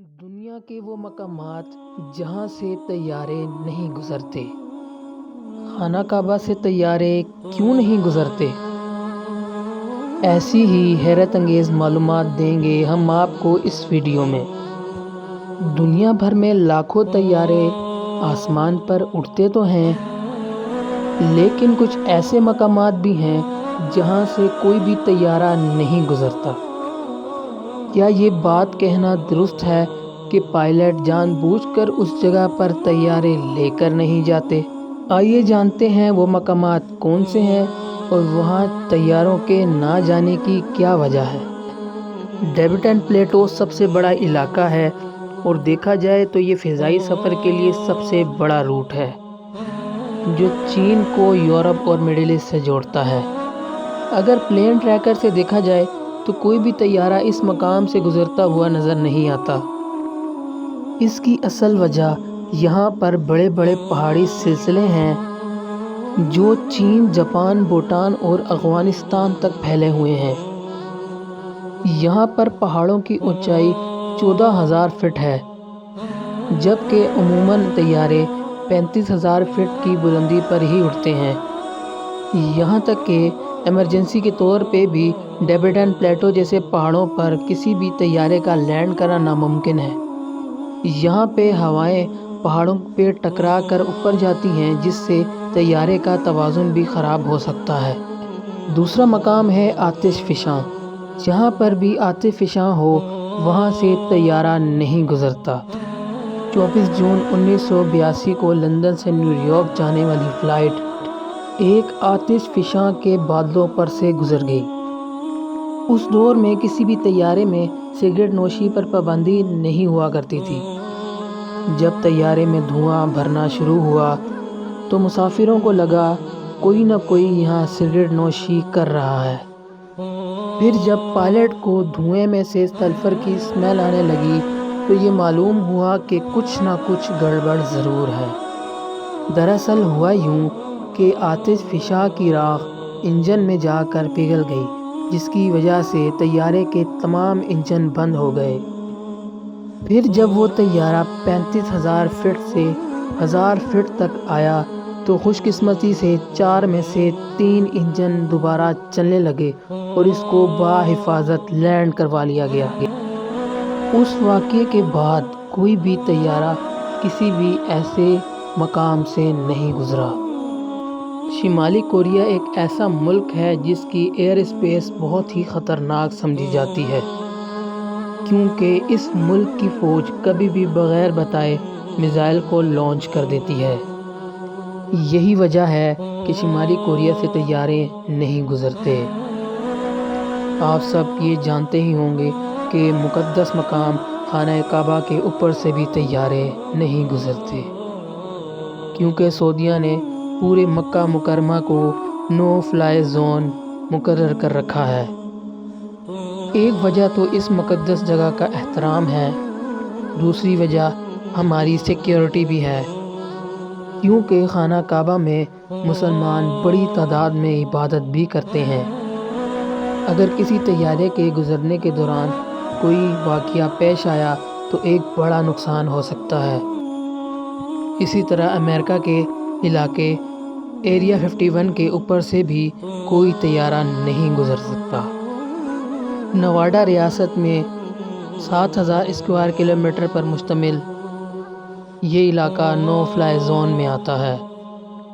دنیا کے وہ مقامات جہاں سے طیارے نہیں گزرتے۔ خانہ کعبہ سے طیارے کیوں نہیں گزرتے؟ ایسی ہی حیرت انگیز معلومات دیں گے ہم آپ کو اس ویڈیو میں۔ دنیا بھر میں لاکھوں طیارے آسمان پر اڑتے تو ہیں، لیکن کچھ ایسے مقامات بھی ہیں جہاں سے کوئی بھی طیارہ نہیں گزرتا۔ کیا یہ بات کہنا درست ہے کہ پائلٹ جان بوجھ کر اس جگہ پر طیارے لے کر نہیں جاتے؟ آئیے جانتے ہیں وہ مقامات کون سے ہیں اور وہاں طیاروں کے نہ جانے کی کیا وجہ ہے۔ ٹبیٹن پلیٹو سب سے بڑا علاقہ ہے اور دیکھا جائے تو یہ فضائی سفر کے لیے سب سے بڑا روٹ ہے جو چین کو یورپ اور مڈل ایسٹ سے جوڑتا ہے۔ اگر پلین ٹریکر سے دیکھا جائے تو کوئی بھی طیارہ اس مقام سے گزرتا ہوا نظر نہیں آتا۔ اس کی اصل وجہ یہاں پر بڑے بڑے پہاڑی سلسلے ہیں جو چین، جاپان، بھوٹان اور افغانستان تک پھیلے ہوئے ہیں۔ یہاں پر پہاڑوں کی اونچائی 14,000 فٹ ہے، جبکہ عموماً طیارے 35,000 فٹ کی بلندی پر ہی اڑتے ہیں۔ یہاں تک کہ ایمرجنسی کے طور پہ بھی ٹبیٹن پلیٹو جیسے پہاڑوں پر کسی بھی طیارے کا لینڈ کرنا ناممکن ہے۔ یہاں پہ ہوائیں پہاڑوں پہ ٹکرا کر اوپر جاتی ہیں، جس سے طیارے کا توازن بھی خراب ہو سکتا ہے۔ دوسرا مقام ہے آتش فشاں۔ جہاں پر بھی آتش فشاں ہو وہاں سے طیارہ نہیں گزرتا۔ 24 جون 1982 کو لندن سے نیویارک جانے والی فلائٹ ایک آتش فشاں کے بادلوں پر سے گزر گئی۔ اس دور میں کسی بھی طیارے میں سگریٹ نوشی پر پابندی نہیں ہوا کرتی تھی۔ جب طیارے میں دھواں بھرنا شروع ہوا تو مسافروں کو لگا کوئی نہ کوئی یہاں سگریٹ نوشی کر رہا ہے۔ پھر جب پائلٹ کو دھوئیں میں سے سلفر کی اسمیل آنے لگی تو یہ معلوم ہوا کہ کچھ نہ کچھ گڑبڑ ضرور ہے۔ دراصل ہوا یوں کہ آتش فشاں کی راکھ انجن میں جا کر پگھل گئی، جس کی وجہ سے طیارے کے تمام انجن بند ہو گئے۔ پھر جب وہ طیارہ 35,000 فٹ سے 1,000 فٹ تک آیا تو خوش قسمتی سے 4 میں سے 3 انجن دوبارہ چلنے لگے اور اس کو بحفاظت لینڈ کروا لیا گیا۔ اس واقعے کے بعد کوئی بھی طیارہ کسی بھی ایسے مقام سے نہیں گزرا۔ شمالی کوریا ایک ایسا ملک ہے جس کی ایئر اسپیس بہت ہی خطرناک سمجھی جاتی ہے، کیونکہ اس ملک کی فوج کبھی بھی بغیر بتائے میزائل کو لانچ کر دیتی ہے۔ یہی وجہ ہے کہ شمالی کوریا سے طیارے نہیں گزرتے۔ آپ سب یہ جانتے ہی ہوں گے کہ مقدس مقام خانہ کعبہ کے اوپر سے بھی طیارے نہیں گزرتے، کیونکہ سعودیہ نے پورے مکہ مکرمہ کو نو فلائی زون مقرر کر رکھا ہے۔ ایک وجہ تو اس مقدس جگہ کا احترام ہے، دوسری وجہ ہماری سیکیورٹی بھی ہے، کیونکہ خانہ کعبہ میں مسلمان بڑی تعداد میں عبادت بھی کرتے ہیں۔ اگر کسی طیارے کے گزرنے کے دوران کوئی واقعہ پیش آیا تو ایک بڑا نقصان ہو سکتا ہے۔ اسی طرح امریکہ کے علاقے ایریا 51 کے اوپر سے بھی کوئی طیارہ نہیں گزر سکتا۔ نواڈا ریاست میں 7,000 اسکوائر کلومیٹر پر مشتمل یہ علاقہ نو فلائی زون میں آتا ہے۔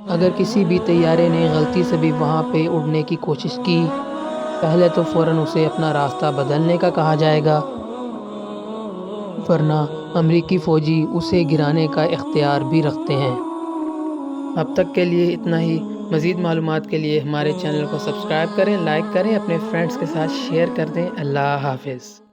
اگر کسی بھی طیارے نے غلطی سے بھی وہاں پہ اڑنے کی کوشش کی، پہلے تو فوراً اسے اپنا راستہ بدلنے کا کہا جائے گا، ورنہ امریکی فوجی اسے گرانے کا اختیار بھی رکھتے ہیں۔ اب تک کے لیے اتنا ہی۔ مزید معلومات کے لیے ہمارے چینل کو سبسکرائب کریں، لائک کریں، اپنے فرینڈز کے ساتھ شیئر کر دیں۔ اللہ حافظ۔